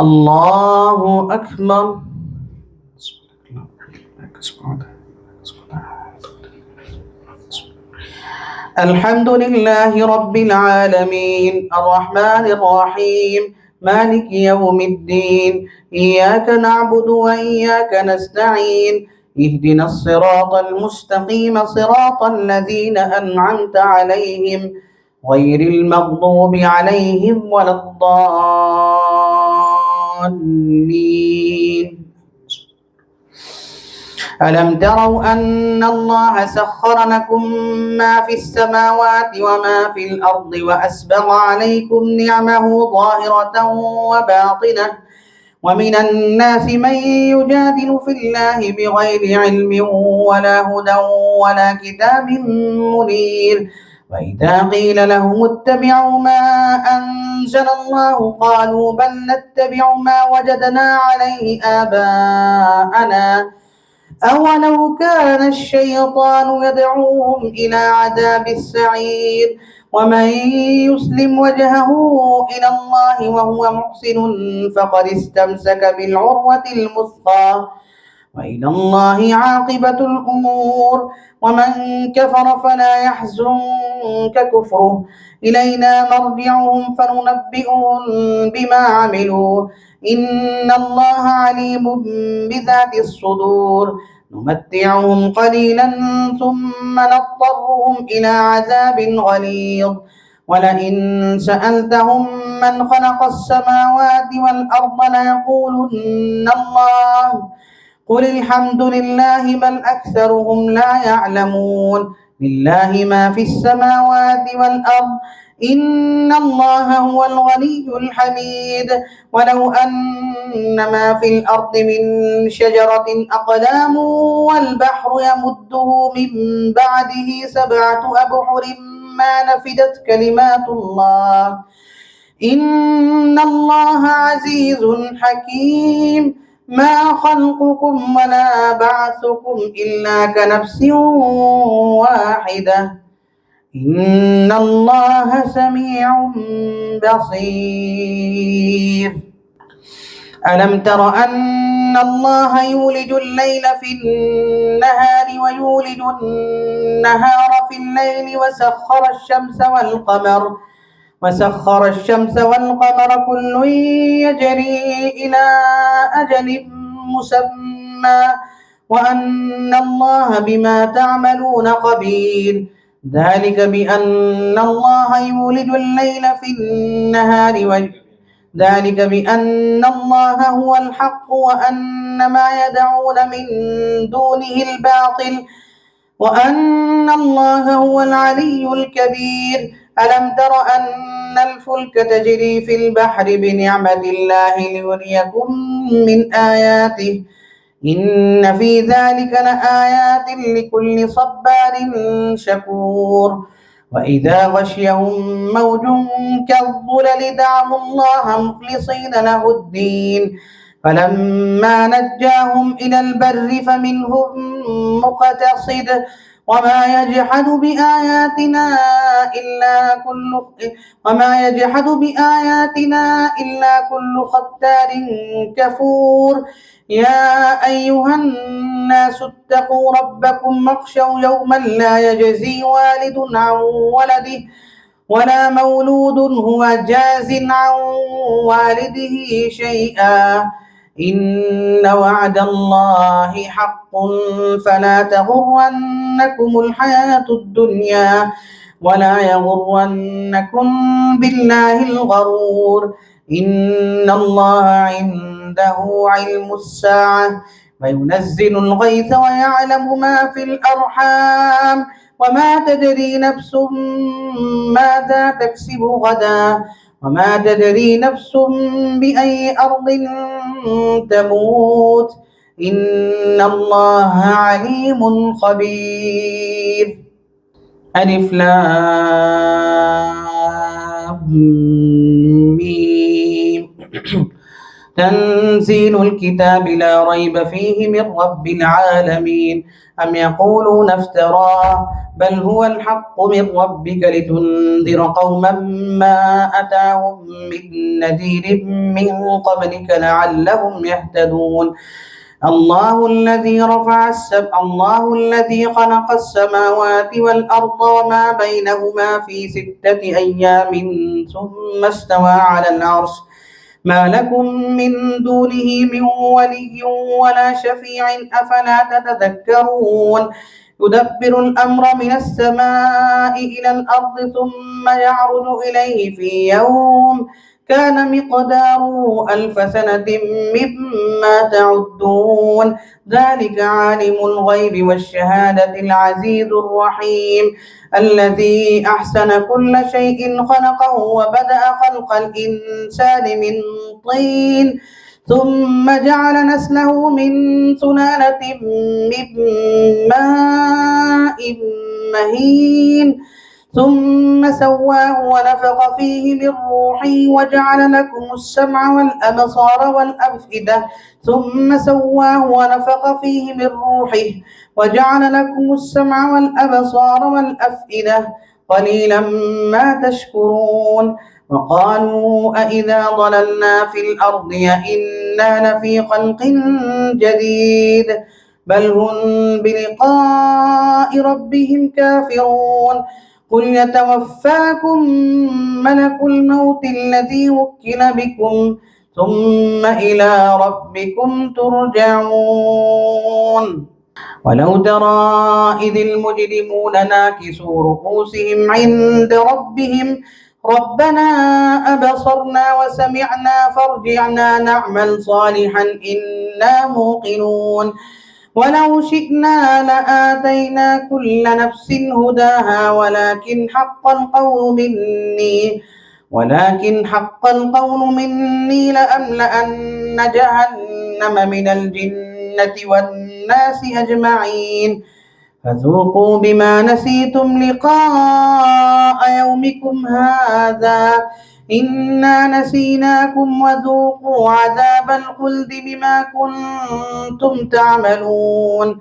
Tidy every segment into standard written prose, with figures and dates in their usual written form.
الله أكبر. الحمد لله رب العالمين الرحمن الرحيم مالك يوم الدين إياك نعبد وإياك نستعين اهدنا الصراط المستقيم صراط الذين أنعمت عليهم غير المغضوب عليهم ولا الضالين. ألم تروا أن الله سخر لكم ما في السماوات وما في الأرض وأسبغ عليكم نعمه ظاهرة وباطنة ومن الناس من يجادل في الله بغير علم ولا هدى ولا كتاب منير وإذا قيل لهم اتبعوا ما أنزل الله قالوا بل نتبع ما وجدنا عليه آباءنا أولو كان الشيطان يدعوهم إلى عذاب السعير ومن يسلم وجهه إلى الله وهو محسن فقد استمسك بالعروة الوثقى وإلى الله عاقبة الأمور ومن كفر فلا يحزنك كفره إلينا مرجعهم فننبئهم بما عملوا إن الله عليم بذات الصدور نمتعهم قليلا ثم نضطرهم إلى عذاب غليظ ولئن سألتهم من خلق السماوات والأرض ليقولن الله قل الحمد لله بل أكثرهم لا يعلمون لله ما في السماوات والأرض إن الله هو الغني الحميد ولو أن ما في الأرض من شجرة أقلام والبحر يمده من بعده 7 أبحر ما نفدت كلمات الله إن الله عزيز حكيم ما خلقكم ولا بعثكم إلا كنفس واحدة إن الله سميع بصير. ألم تر أن الله يولج الليل في النهار ويولج النهار في الليل وسخر الشمس والقمر كل يجري إلى أجل مسمى وأن الله بما تعملون خبير ذلك بأن الله يولج الليل في النهار ذلك بأن الله هو الحق وأن ما يدعون من دونه الباطل وأن الله هو العلي الكبير. ألم تر أن الفلك تجري في البحر بنعمة الله ليريكم من آياته إن في ذلك لآيات لكل صبار شكور وإذا غشيهم موج كالظلل دعوا الله مخلصين له الدين فلما نجاهم إلى البر فمنهم مقتصد وما يجحد بآياتنا إلا كل ختار كفور يا أيها الناس اتقوا ربكم واخشوا يوما لا يجزي والد عن ولده ولا مولود هو جاز عن والده شيئا إن وعد الله حق فلا تغرنكم الحياة الدنيا ولا يغرنكم بالله الغرور إن الله عنده علم الساعة وينزل الغيث ويعلم ما في الأرحام وما تدري نفس ماذا تكسب غدا وما تدري نفس بأي أرض تموت إن الله عليم خبير. ألف لام ميم تنزيل الكتاب لا ريب فيه من رب العالمين أم يقولون افتراه بل هو الحق من ربك لتنذر قوما ما أتاهم من نذير من قبلك لعلهم يهتدون. الله الذي خلق السماوات والأرض وما بينهما في 6 أيام ثم استوى على العرش ما لكم من دونه من ولي ولا شفيع أفلا تتذكرون. يدبر الأمر من السماء إلى الأرض ثم يعرج إليه في يوم كان مقداره 1000 سنة مما تعدون. ذلك عالم الغيب والشهادة العزيز الرحيم الذي أحسن كل شيء خلقه وبدأ خلق الإنسان من طين ثم جعل نسله من سلالة من ماء مهين ثم سواه ونفخ فيه من روحه وجعل لكم السمع والأبصار والأفئدة ثم سواه ونفخ فيه من روحه وجعل لكم السمع والأبصار والأفئدة قليلا ما تشكرون. وقالوا أإذا ضللنا في الأرض أإنا لفي خلق جديد بل هم بلقاء ربهم كافرون. قل يتوفاكم ملك الموت الذي وكل بكم ثم إلى ربكم ترجعون. ولو ترى إذ المجرمون ناكسوا رؤوسهم عند ربهم ربنا أبصرنا وسمعنا فارجعنا نعمل صالحا إنا موقنون. ولو شئنا لآتينا كل نفس هداها ولكن حق القول مني لأملأن جهنم من الجنة والناس أجمعين. فذوقوا بما نسيتم لقاء يومكم هذا إنا نسيناكم وذوقوا عذاب الخلد بما كنتم تعملون.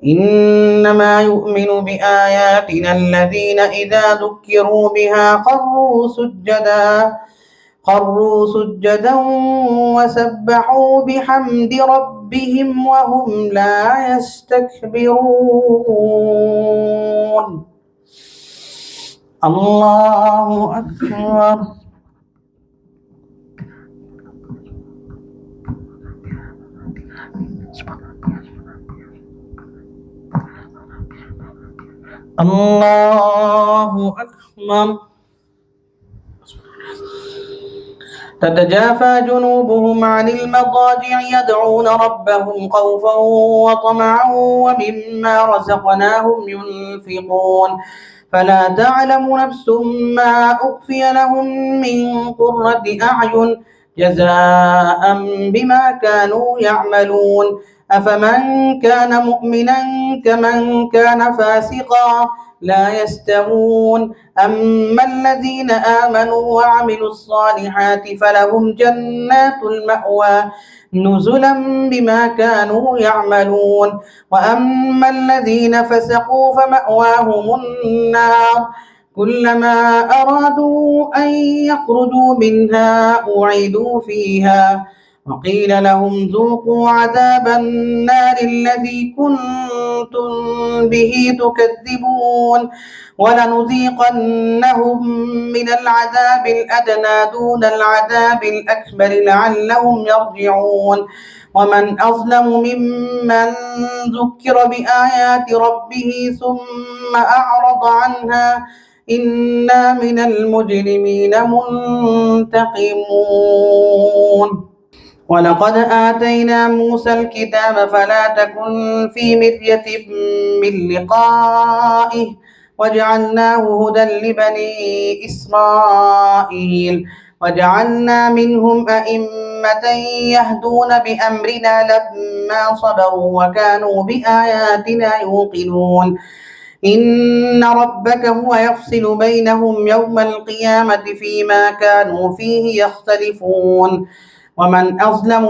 إنما يؤمن بآياتنا الذين إذا ذكروا بها خروا سجدا وسبحوا بحمد ربهم وهم لا يستكبرون. الله أكبر. الله أكبر. تتجافى جنوبهم عن المضاجع يدعون ربهم خوفا وطمعا ومما رزقناهم ينفقون. فلا تعلم نفس ما أخفي لهم من قرة أعين جزاء بما كانوا يعملون. أفمن كان مؤمنا كمن كان فاسقا لا يستوون. أما الذين آمنوا وعملوا الصالحات فلهم جنات المأوى نزلا بما كانوا يعملون. وأما الذين فسقوا فمأواهم النار كلما أرادوا أن يخرجوا منها أعيدوا فيها وقيل لهم ذوقوا عذاب النار الذي كنتم به تكذبون. ولنذيقنهم من العذاب الأدنى دون العذاب الأكبر لعلهم يرجعون. ومن أظلم ممن ذكر بآيات ربه ثم أعرض عنها إنا من المجرمين منتقمون. ولقد آتينا موسى الكتاب فلا تكن في مرية من لقائه وجعلناه هدى لبني إسرائيل. وجعلنا منهم أئمة يهدون بأمرنا لما صبروا وكانوا بآياتنا يوقنون. إن ربك هو يفصل بينهم يوم القيامة فيما كانوا فيه يختلفون. ومن أظلم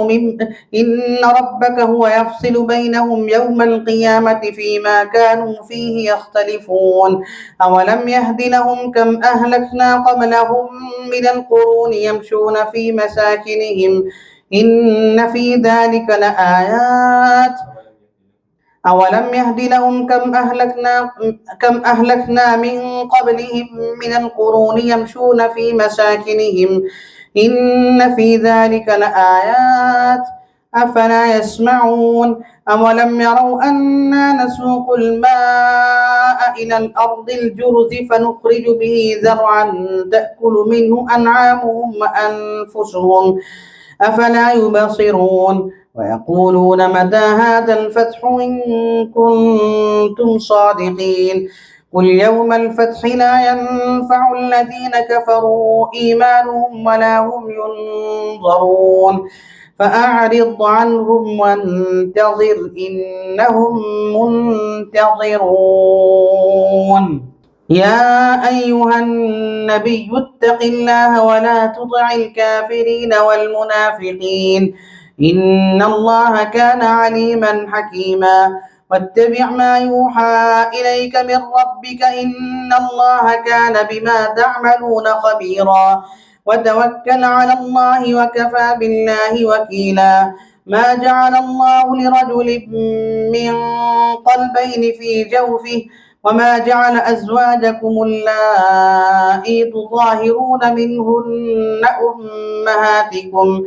إن ربك هو يفصل بينهم يوم القيامة فيما كانوا فيه يختلفون أولم يهد لهم كم أهلكنا قبلهم من القرون يمشون في مساكنهم إن في ذلك لآيات أولم يهد لهم كم أهلكنا من قبلهم من القرون يمشون في مساكنهم إن في ذلك لآيات أفلا يسمعون أولم يروا أنا نسوق الماء إلى الأرض الجرز فنخرج به زرعا تأكل منه أنعامهم وأنفسهم أفلا يبصرون ويقولون متى هذا الفتح إن كنتم صادقين قل يوم الفتح لا ينفع الذين كفروا إيمانهم ولا هم ينظرون فأعرض عنهم وانتظر إنهم منتظرون يا أيها النبي اتق الله ولا تطع الكافرين والمنافقين إن الله كان عليما حكيما واتبع ما يوحى إليك من ربك إن الله كان بما تعملون خبيرا وتوكل على الله وكفى بالله وكيلا ما جعل الله لرجل من قلبين في جوفه وما جعل أزواجكم اللائي تظاهرون منهن أمهاتكم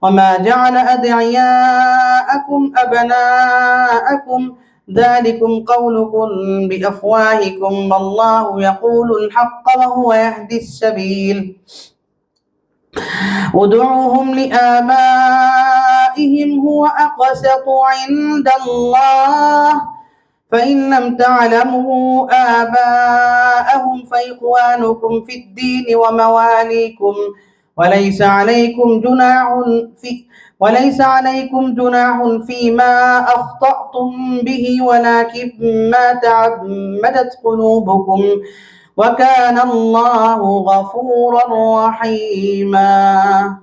وما جعل أدعياءكم أبناءكم ذلكم قولكم بأفواهكم والله يقول الحق وهو يهدي السبيل ادعوهم لآبائهم هو أقسط عند الله فإن لم تعلموا آباءهم فإخوانكم في الدين ومواليكم وليس عليكم جناح فيما أخطأتم به ولكن ما تعمدت قلوبكم وكان الله غفورا رحيما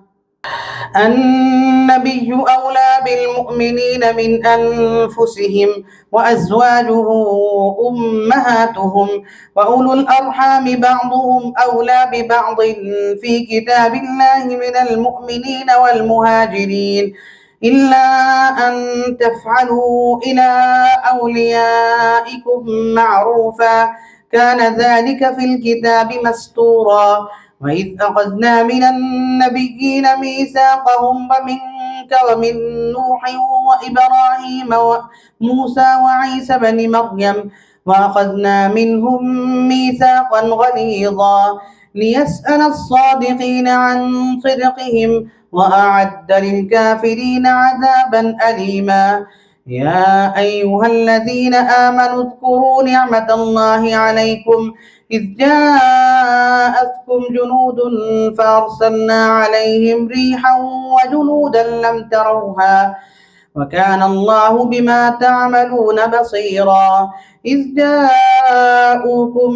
النبي أولى بالمؤمنين من أنفسهم وأزواجه أمهاتهم وأولو الأرحام بعضهم أولى ببعض في كتاب الله من المؤمنين والمهاجرين إلا أن تفعلوا إلى أوليائكم معروفا كان ذلك في الكتاب مسطورا وإذ أخذنا من النبيين ميثاقهم ومنك ومن نوح وإبراهيم وموسى وعيسى بن مريم وأخذنا منهم ميثاقا غليظا ليسأل الصادقين عن صدقهم وأعد للكافرين عذابا أليما يا أيها الذين آمنوا اذكروا نعمة الله عليكم إذ جاءتكم جنود فأرسلنا عليهم ريحا وجنودا لم تروها وكان الله بما تعملون بصيرا إذ جاءوكم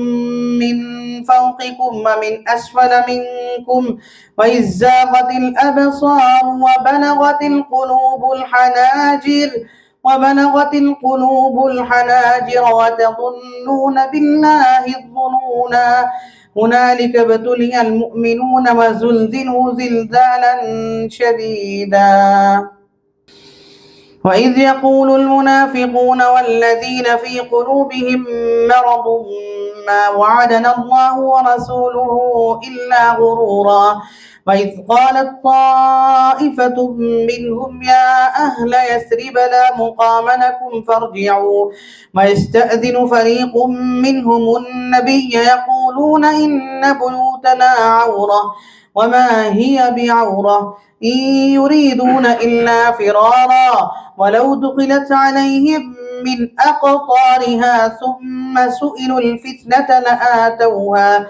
من فوقكم ومن أسفل منكم وإذ زاغت الأبصار وبلغت القلوب الحناجر وتظنون بالله الظنونا هنالك ابتلي المؤمنون وزلزلوا زلزالا شديدا وإذ يقول المنافقون والذين في قلوبهم مرض ما وعدنا الله ورسوله إلا غرورا وإذ قالت طائفة منهم يا أهل يثرب لا مقام لكم فارجعوا ويستأذن فريق منهم النبي يقولون إن بيوتنا عورة وما هي بعورة إن يريدون إلا فرارا ولو دخلت عليهم من أقطارها ثم سئلوا الفتنة لآتوها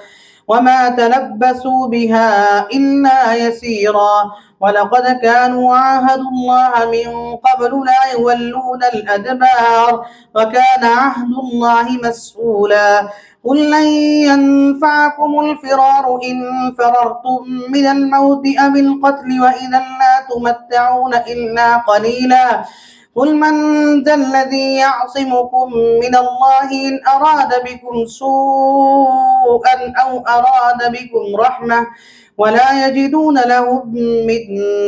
وما تلبسوا بها إلا يسيرا ولقد كانوا عاهدوا الله من قبل لا يولون الأدبار وكان عهد الله مسؤولا قل لن ينفعكم الفرار إن فررتم من الموت أو القتل وإذا لا تمتعون إلا قليلا قل من ذا الذي يعصمكم من الله إن أراد بكم سوءا أو أراد بكم رحمة ولا يجدون لهم من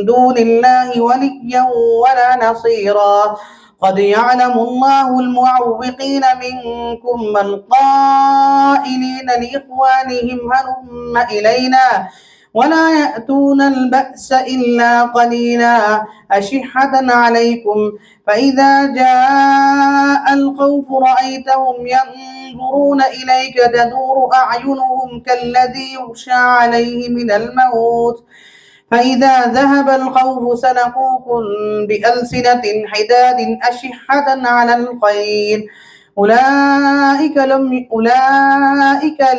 دون الله وليا ولا نصيرا قد يعلم الله المعوقين منكم والقائلين لإخوانهم هلم إلينا ولا يأتون البأس إلا قليلا أشحة عليكم فإذا جاء الخوف رأيتهم ينظرون إليك تدور أعينهم كالذي يغشى عليه من الموت فإذا ذهب الخوف سلقوكم بألسنة حداد أشحة على الخير أولئك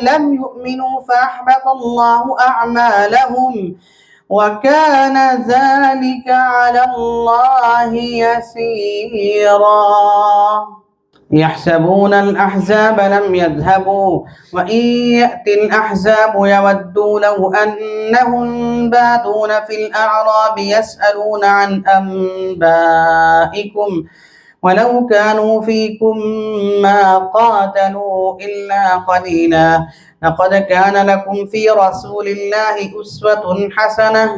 لم يؤمنوا فأحبط الله أعمالهم وكان ذلك على الله يسيرا يحسبون الأحزاب لم يذهبوا وإن يأتي الأحزاب يودوا لو أنهم بادون في الأعراب يسألون عن أنبائكم ولو كانوا فيكم ما قاتلوا إلا قليلا لقد كان لكم في رسول الله أسوة حسنة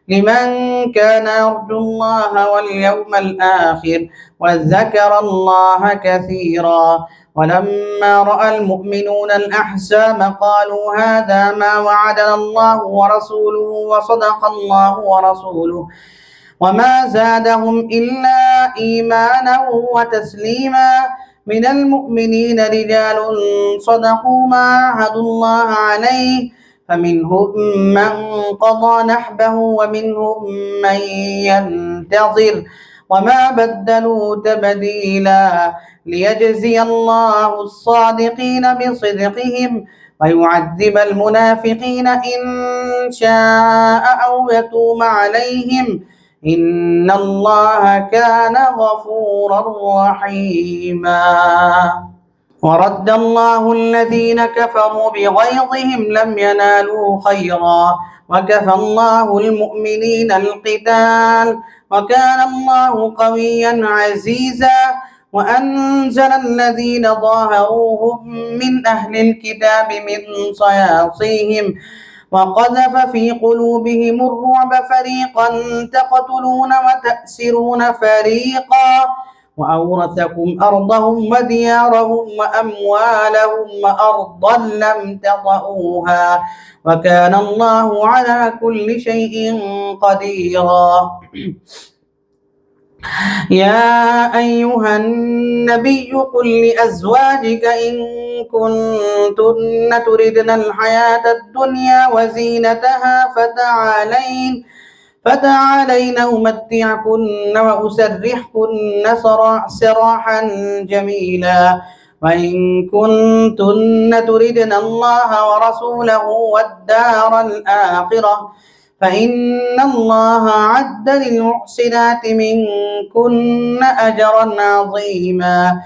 لمن كان يرجو الله واليوم الآخر وذكر الله كثيرا ولما رأى المؤمنون الأحزاب قالوا هذا ما وعدنا الله ورسوله وصدق الله ورسوله وما زادهم إلا إيمانا وتسليما من المؤمنين رجال صدقوا ما عاهدوا الله عليه فمنهم من قضى نحبه ومنهم من ينتظر وما بدلوا تبديلا ليجزي الله الصادقين بصدقهم ويعذب المنافقين إن شاء أو يتوب عليهم إن الله كان غفورا رحيما ورد الله الذين كفروا بغيظهم لم ينالوا خيرا وكفى الله المؤمنين القتال وكان الله قويا عزيزا وأنزل الذين ظاهروهم من أهل الكتاب من صياصيهم وقذف في قلوبهم الرعب فريقا تقتلون وتأسرون فريقا وأورثكم أرضهم وديارهم وأموالهم وأرضا لم تطئوها وكان الله على كل شيء قديرا يا أيها النبي قل لأزواجك إن كنتن تردن الحياة الدنيا وزينتها فتعالين أمتعكن وأسرحكن سراحا جميلا وإن كنتن تردن الله ورسوله والدار الآخرة فإن الله أعد للمحسنات منكن أجرا عظيما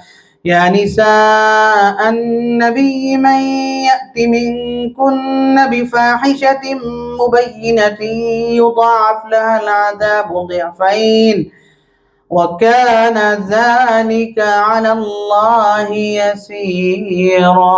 يا نساء النبي من يأت منكن بفاحشة مبينة يضاعف لها العذاب ضعفين وكان ذلك على الله يسيرا